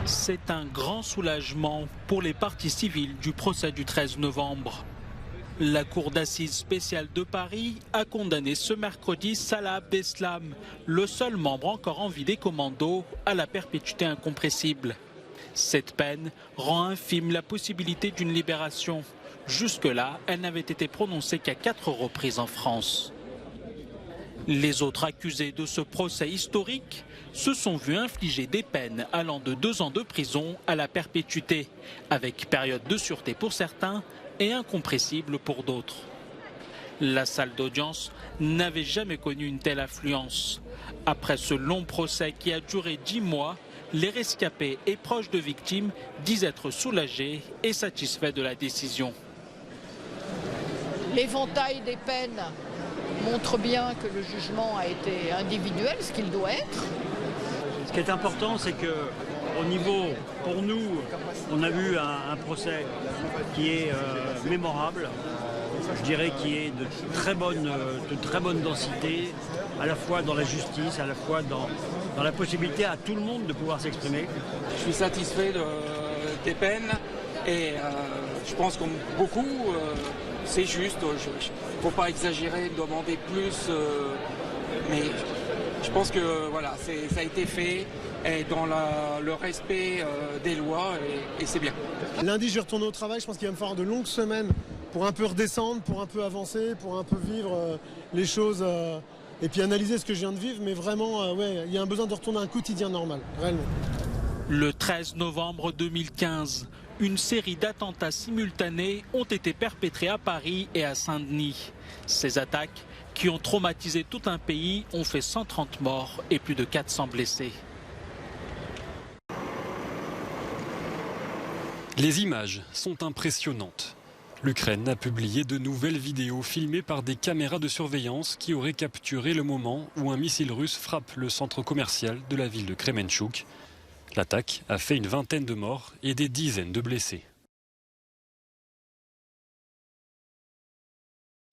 C'est un grand soulagement pour les parties civiles du procès du 13 novembre. La Cour d'assises spéciale de Paris a condamné ce mercredi Salah Abdeslam, le seul membre encore en vie des commandos, à la perpétuité incompressible. Cette peine rend infime la possibilité d'une libération. Jusque-là, elle n'avait été prononcée qu'à 4 reprises en France. Les autres accusés de ce procès historique se sont vus infliger des peines allant de 2 ans de prison à la perpétuité, avec période de sûreté pour certains et incompressible pour d'autres. La salle d'audience n'avait jamais connu une telle affluence. Après ce long procès qui a duré 10 mois, les rescapés et proches de victimes disent être soulagés et satisfaits de la décision. L'éventail des peines montre bien que le jugement a été individuel, ce qu'il doit être. Ce qui est important, c'est que au niveau, pour nous, on a vu un procès qui est mémorable, je dirais qui est de très bonne densité, à la fois dans la justice, à la fois dans la possibilité à tout le monde de pouvoir s'exprimer. Je suis satisfait des peines et je pense que beaucoup, c'est juste. Il ne faut pas exagérer, demander plus, mais je pense que voilà, ça a été fait et dans le respect des lois et c'est bien. Lundi, je vais retourner au travail. Je pense qu'il va me falloir de longues semaines pour un peu redescendre, pour un peu avancer, pour un peu vivre les choses et puis analyser ce que je viens de vivre. Mais vraiment, ouais, il y a un besoin de retourner à un quotidien normal, réellement. Le 13 novembre 2015, une série d'attentats simultanés ont été perpétrés à Paris et à Saint-Denis. Ces attaques, qui ont traumatisé tout un pays, ont fait 130 morts et plus de 400 blessés. Les images sont impressionnantes. L'Ukraine a publié de nouvelles vidéos filmées par des caméras de surveillance qui auraient capturé le moment où un missile russe frappe le centre commercial de la ville de Kremenchuk. L'attaque a fait une vingtaine de morts et des dizaines de blessés.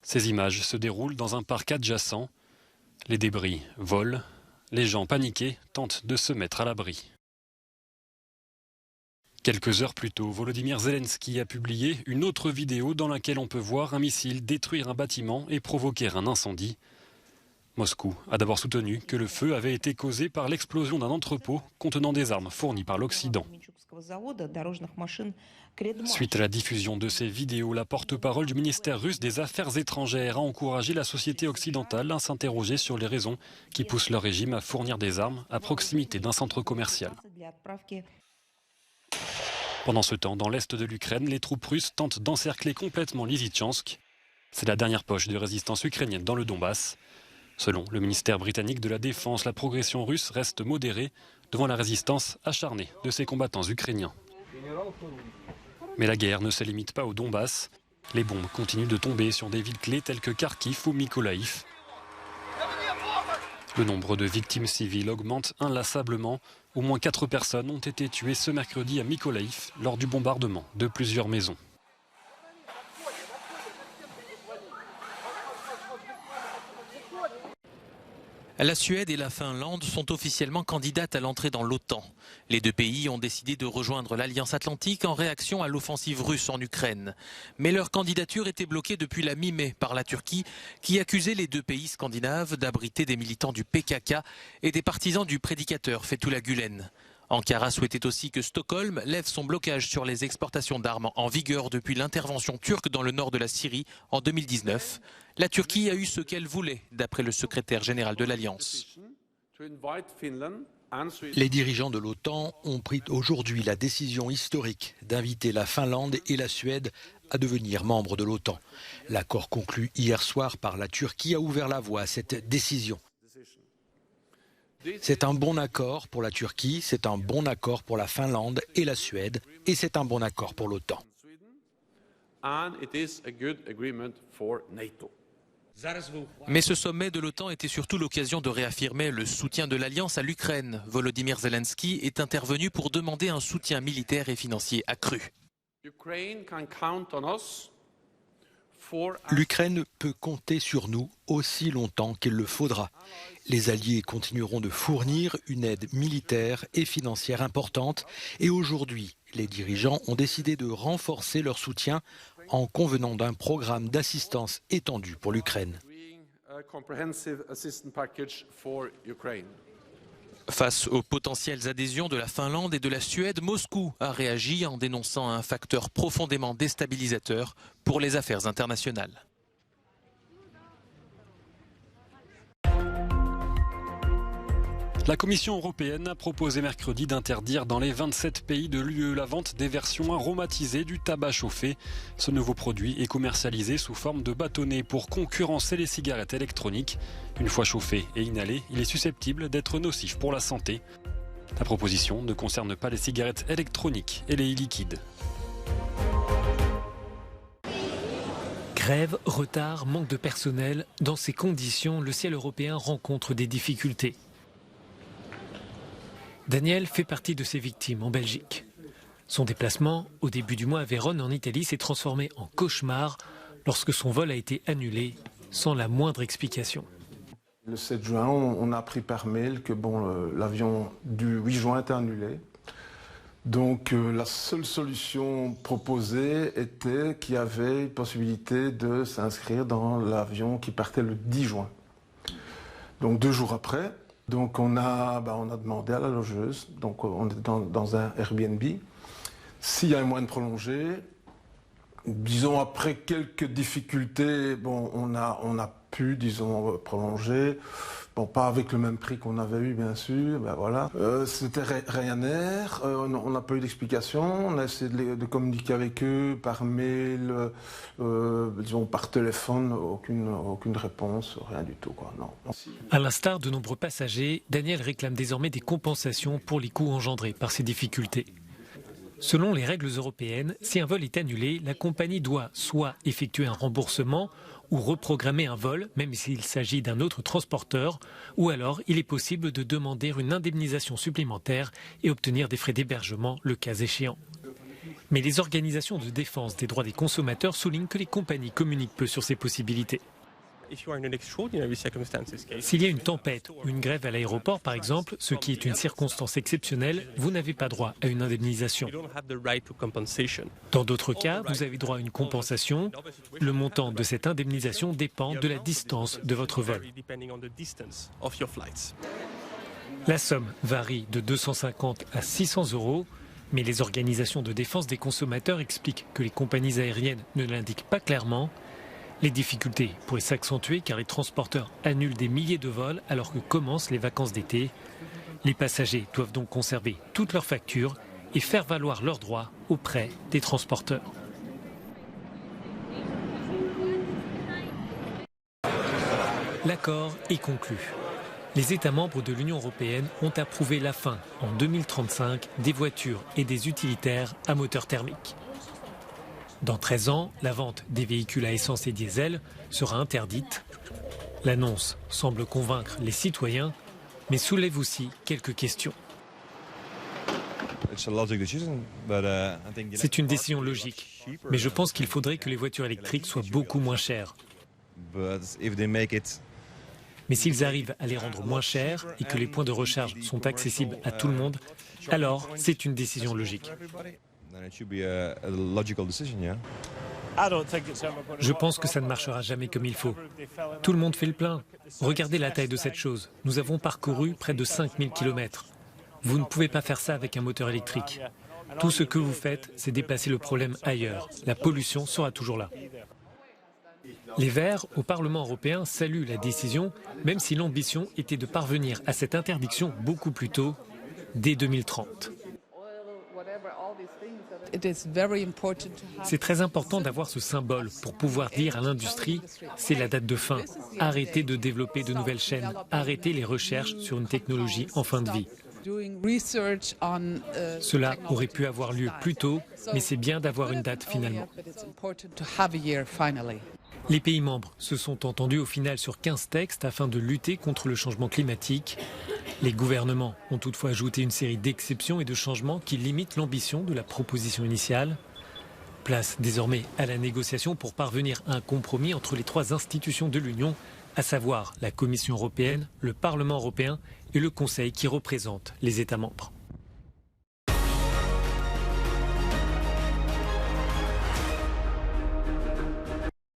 Ces images se déroulent dans un parc adjacent. Les débris volent. Les gens paniqués tentent de se mettre à l'abri. Quelques heures plus tôt, Volodymyr Zelensky a publié une autre vidéo dans laquelle on peut voir un missile détruire un bâtiment et provoquer un incendie. Moscou a d'abord soutenu que le feu avait été causé par l'explosion d'un entrepôt contenant des armes fournies par l'Occident. Suite à la diffusion de ces vidéos, la porte-parole du ministère russe des Affaires étrangères a encouragé la société occidentale à s'interroger sur les raisons qui poussent leur régime à fournir des armes à proximité d'un centre commercial. Pendant ce temps, dans l'est de l'Ukraine, les troupes russes tentent d'encercler complètement Lysychansk. C'est la dernière poche de résistance ukrainienne dans le Donbass. Selon le ministère britannique de la Défense, la progression russe reste modérée devant la résistance acharnée de ces combattants ukrainiens. Mais la guerre ne se limite pas au Donbass. Les bombes continuent de tomber sur des villes clés telles que Kharkiv ou Mykolaïv. Le nombre de victimes civiles augmente inlassablement. Au moins 4 personnes ont été tuées ce mercredi à Mykolaïv lors du bombardement de plusieurs maisons. La Suède et la Finlande sont officiellement candidates à l'entrée dans l'OTAN. Les deux pays ont décidé de rejoindre l'Alliance Atlantique en réaction à l'offensive russe en Ukraine. Mais leur candidature était bloquée depuis la mi-mai par la Turquie, qui accusait les deux pays scandinaves d'abriter des militants du PKK et des partisans du prédicateur Fethullah Gülen. Ankara souhaitait aussi que Stockholm lève son blocage sur les exportations d'armes en vigueur depuis l'intervention turque dans le nord de la Syrie en 2019. La Turquie a eu ce qu'elle voulait, d'après le secrétaire général de l'Alliance. Les dirigeants de l'OTAN ont pris aujourd'hui la décision historique d'inviter la Finlande et la Suède à devenir membres de l'OTAN. L'accord conclu hier soir par la Turquie a ouvert la voie à cette décision. C'est un bon accord pour la Turquie, c'est un bon accord pour la Finlande et la Suède, et c'est un bon accord pour l'OTAN. Mais ce sommet de l'OTAN était surtout l'occasion de réaffirmer le soutien de l'Alliance à l'Ukraine. Volodymyr Zelensky est intervenu pour demander un soutien militaire et financier accru. L'Ukraine peut compter sur nous aussi longtemps qu'il le faudra. Les Alliés continueront de fournir une aide militaire et financière importante et aujourd'hui, les dirigeants ont décidé de renforcer leur soutien en convenant d'un programme d'assistance étendu pour l'Ukraine. Face aux potentielles adhésions de la Finlande et de la Suède, Moscou a réagi en dénonçant un facteur profondément déstabilisateur pour les affaires internationales. La Commission européenne a proposé mercredi d'interdire dans les 27 pays de l'UE la vente des versions aromatisées du tabac chauffé. Ce nouveau produit est commercialisé sous forme de bâtonnet pour concurrencer les cigarettes électroniques. Une fois chauffé et inhalé, il est susceptible d'être nocif pour la santé. La proposition ne concerne pas les cigarettes électroniques et les e-liquides. Grève, retard, manque de personnel. Dans ces conditions, le ciel européen rencontre des difficultés. Daniel fait partie de ces victimes en Belgique. Son déplacement, au début du mois à Vérone en Italie, s'est transformé en cauchemar lorsque son vol a été annulé sans la moindre explication. Le 7 juin, on a appris par mail que l'avion du 8 juin était annulé. Donc la seule solution proposée était qu'il y avait une possibilité de s'inscrire dans l'avion qui partait le 10 juin. Donc 2 jours après. Donc on a demandé à la logeuse, donc on est dans un Airbnb, s'il y a un moyen de prolonger. Disons après quelques difficultés, on a pu, prolonger. Bon, pas avec le même prix qu'on avait eu, bien sûr. Voilà. C'était Ryanair. On n'a pas eu d'explication. On a essayé de communiquer avec eux par mail, par téléphone. Aucune réponse, rien du tout, quoi. Non. À l'instar de nombreux passagers, Daniel réclame désormais des compensations pour les coûts engendrés par ces difficultés. Selon les règles européennes, si un vol est annulé, la compagnie doit soit effectuer un remboursement ou reprogrammer un vol, même s'il s'agit d'un autre transporteur, ou alors il est possible de demander une indemnisation supplémentaire et obtenir des frais d'hébergement le cas échéant. Mais les organisations de défense des droits des consommateurs soulignent que les compagnies communiquent peu sur ces possibilités. S'il y a une tempête ou une grève à l'aéroport, par exemple, ce qui est une circonstance exceptionnelle, vous n'avez pas droit à une indemnisation. Dans d'autres cas, vous avez droit à une compensation. Le montant de cette indemnisation dépend de la distance de votre vol. La somme varie de 250 à 600 €, mais les organisations de défense des consommateurs expliquent que les compagnies aériennes ne l'indiquent pas clairement. Les difficultés pourraient s'accentuer car les transporteurs annulent des milliers de vols alors que commencent les vacances d'été. Les passagers doivent donc conserver toutes leurs factures et faire valoir leurs droits auprès des transporteurs. L'accord est conclu. Les États membres de l'Union européenne ont approuvé la fin, en 2035, des voitures et des utilitaires à moteur thermique. Dans 13 ans, la vente des véhicules à essence et diesel sera interdite. L'annonce semble convaincre les citoyens, mais soulève aussi quelques questions. C'est une décision logique, mais je pense qu'il faudrait que les voitures électriques soient beaucoup moins chères. Mais s'ils arrivent à les rendre moins chères et que les points de recharge sont accessibles à tout le monde, alors c'est une décision logique. Je pense que ça ne marchera jamais comme il faut. Tout le monde fait le plein. Regardez la taille de cette chose. Nous avons parcouru près de 5000 km. Vous ne pouvez pas faire ça avec un moteur électrique. Tout ce que vous faites, c'est déplacer le problème ailleurs. La pollution sera toujours là. Les Verts, au Parlement européen, saluent la décision, même si l'ambition était de parvenir à cette interdiction beaucoup plus tôt, dès 2030. C'est très important d'avoir ce symbole pour pouvoir dire à l'industrie, c'est la date de fin. Arrêtez de développer de nouvelles chaînes, arrêtez les recherches sur une technologie en fin de vie. Cela aurait pu avoir lieu plus tôt, mais c'est bien d'avoir une date finalement. Les pays membres se sont entendus au final sur 15 textes afin de lutter contre le changement climatique. Les gouvernements ont toutefois ajouté une série d'exceptions et de changements qui limitent l'ambition de la proposition initiale. Place désormais à la négociation pour parvenir à un compromis entre les 3 institutions de l'Union, à savoir la Commission européenne, le Parlement européen et le Conseil qui représente les États membres.